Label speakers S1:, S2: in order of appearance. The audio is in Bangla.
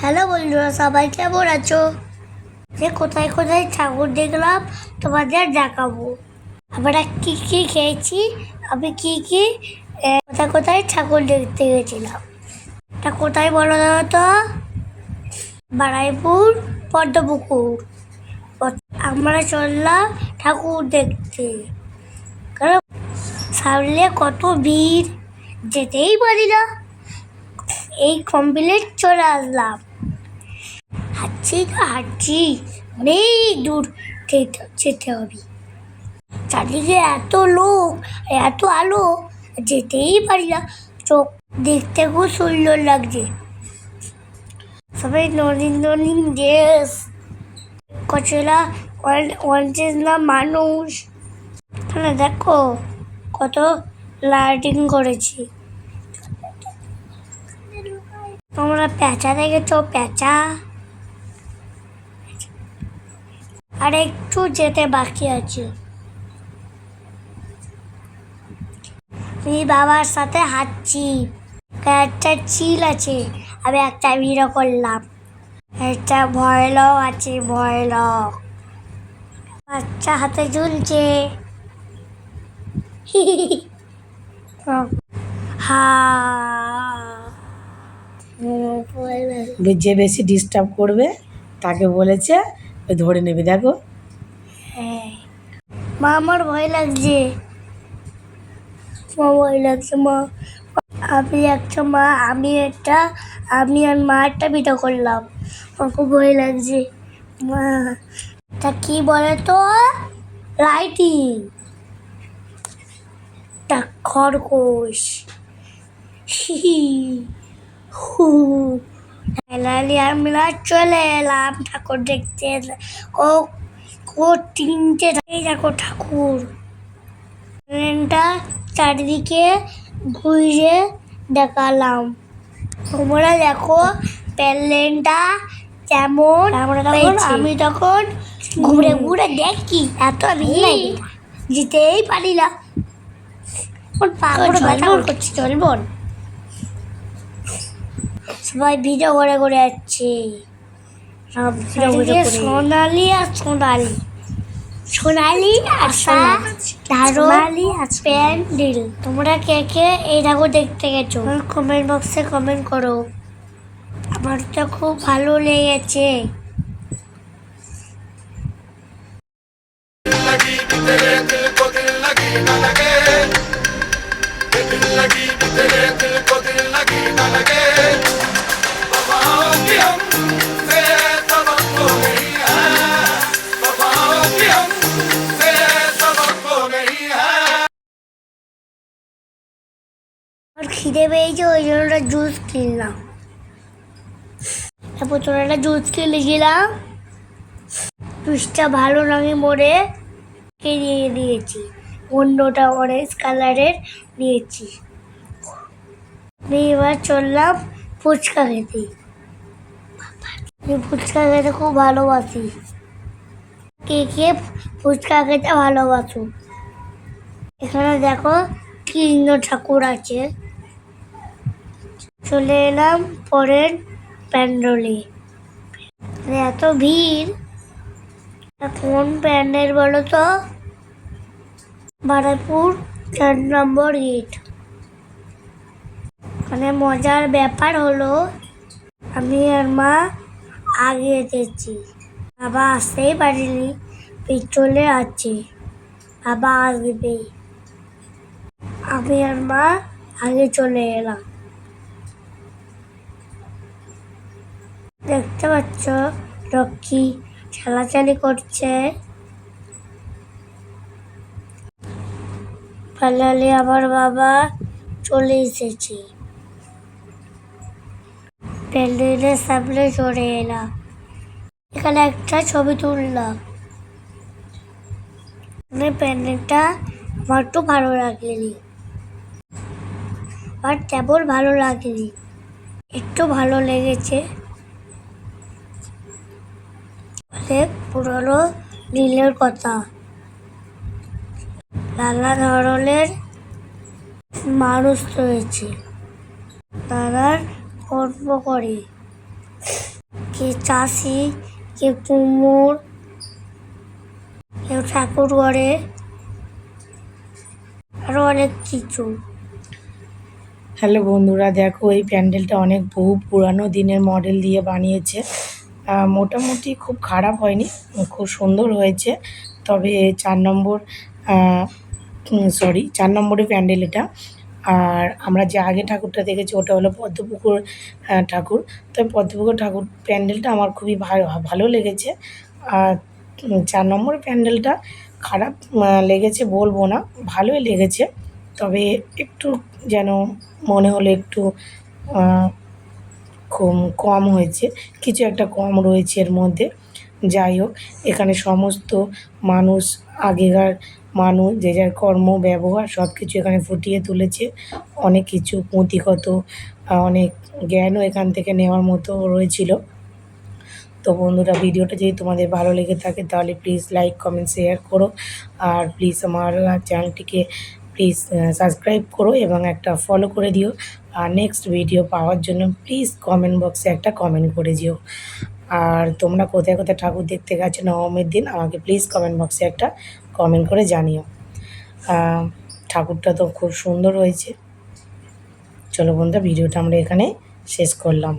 S1: হ্যালো বন্ধুরা, সবাই কেমন আছো? যে কোথায় কোথায় ঠাকুর দেখলাম তোমাদের দেখাবো। আমরা কি কি খেয়েছি, আমি কি কি কোথায় কোথায় ঠাকুর দেখতে গেছিলাম। এটা কোথায় বলো তো? বারাইপুর পদ্মপুকুর। আমরা চললাম ঠাকুর দেখতে, কারণ সামনে কত ভিড়, যেতেই পারি না। এই কমপ্লিট চলে আসলাম। হাঁটছি অনেক দূর যেতে হবে। চারদিকে এত লোক, এত আলো, যেতেই পারি না। চোখ দেখতে খুব সুন্দর লাগছে। সবাই নলিন ড্রেস, কচলা অঞ্চেস না মানুষ। এখানে দেখো কত লাইটিং করেছি। তোমরা পেঁচা দেখেছো? পেঁচা আর একটু যেতে বাকি আছে। আমি বাবার সাথে হাঁটছি, একটা চিল আছে, আমি একটা ভিডিও করলাম। একটা ভয়লক আছে, ভয়লক বাচ্চা হাতে ঝুলছে।
S2: যে বেশি ডিস্টার্ব করবে তাকে বলেছে ধরে নেবে। দেখো
S1: হ্যাঁ মা, আমার ভয় লাগছে। মা ভয় লাগছে মা। আমি আর মা একটা ভিডিও করলাম, আমার খুব ভয় লাগছে। মা, তা কি বলে তো? লাইটিং, তা খরগোশ। আমরা চলে এলাম ঠাকুর দেখতে। ও ও তিনটে দেখো ঠাকুর। ট্রেনটা চারিদিকে ঘুরে দেখালাম। তোমরা দেখো প্যালেনটা কেমন। আমি তখন ঘুরে ঘুরে দেখি, এত ভিড় যেতেই পারি না। করছি চলবন, সবাই ভিডিও করে করে যাচ্ছে। সোনালি আর সোনালি, সোনালি আর সোনালি আর প্যান্ডেল। তোমরা কে কে এই ঠাকুর দেখতে গেছো? কমেন্ট বক্সে কমেন্ট করো। আমার তো খুব ভালো লেগেছে। আমার খিদে পেয়েছে, ওই জন্য একটা জুস কিনলাম। তারপর তোরা একটা জুস কিনে গেলাম। জুসটা ভালো লাগে মোড়ে কিনে দিয়েছি, অন্যটা অরেঞ্জ কালারের নিয়েছি। আমি এবার চললাম ফুচকা খেতে। আমি ফুচকা খেতে খুব ভালোবাসি। কে কে ফুচকা খেতে ভালোবাসো? এখানে দেখো কৃষ্ণ ঠাকুর আছে। চলে এলাম পরের প্যান্ডেলে। এত ভিড়, কোন প্যান্ডেল বলো তো? বারাইপুর 4 নম্বর গেট। মানে মজার ব্যাপার হলো, আমি আর মা আগে এসেছি, বাবা আসতেই পারিনি, পিছনে আছে, বাবা আসবে। আমি আর মা আগে চলে এলাম। দেখতে পাচ্ছ লক্ষ্মী ঠেলাচালি করছে। ফাইনালি আমার বাবা চলে এসেছে। প্যান্ডেলের সামনে চলে এলাম, এখানে একটা ছবি তুললাম। প্যান্ডেলটা আমার তো ভালো লাগেনি, আর তেমন ভালো লাগেনি, একটু ভালো লেগেছে। অনেক পুরনো দিনের কথা, নানা ধরনের মানুষ রয়েছে, তারা কর্ম করে। কেউ চাষি, কেউ কুমোর, কেউ ঠাকুর করে, আরো অনেক কিছু।
S2: হ্যালো বন্ধুরা, দেখো এই প্যান্ডেলটা অনেক বহু পুরানো দিনের মডেল দিয়ে বানিয়েছে। মোটামুটি খুব খারাপ হয়নি, খুব সুন্দর হয়েছে। তবে 4 নম্বরের প্যান্ডেল এটা। আর আমরা যে আগে ঠাকুরটা দেখেছি ওটা হলো পদ্মপুকুর ঠাকুর। তো পদ্মপুকুর ঠাকুর প্যান্ডেলটা আমার খুবই ভালো লেগেছে। আর 4 নম্বর প্যান্ডেলটা খারাপ লেগেছে বলবো না, ভালোই লেগেছে। তবে একটু যেন মনে হলো একটু কম হয়েছে, কিছু একটা কম রয়েছে এর মধ্যে। যাই হোক, এখানে সমস্ত মানুষ, আগেকার মানুষ যে যার কর্ম ব্যবহার সব কিছু এখানে ফুটিয়ে তুলেছে। অনেক কিছু পুঁথিগত অনেক জ্ঞানও এখান থেকে নেওয়ার মতো রয়েছিল। তো বন্ধুরা, ভিডিওটা যদি তোমাদের ভালো লেগে থাকে তাহলে প্লিজ লাইক, কমেন্ট, শেয়ার করো। আর প্লিজ আমার চ্যানেলটিকে প্লিজ সাবস্ক্রাইব করো এবং একটা ফলো করে দিও। আর নেক্সট ভিডিও পাওয়ার জন্য প্লিজ কমেন্ট বক্সে একটা কমেন্ট করে দিও। আর তোমরা কোথায় কোথায় ঠাকুর দেখতে গেছো নবমীর দিন আমাকে প্লিজ কমেন্ট বক্সে একটা কমেন্ট করে জানিও। ঠাকুরটা তো খুব সুন্দর হয়েছে। চলো বন্ধুরা, ভিডিওটা আমরা এখানে শেষ করলাম।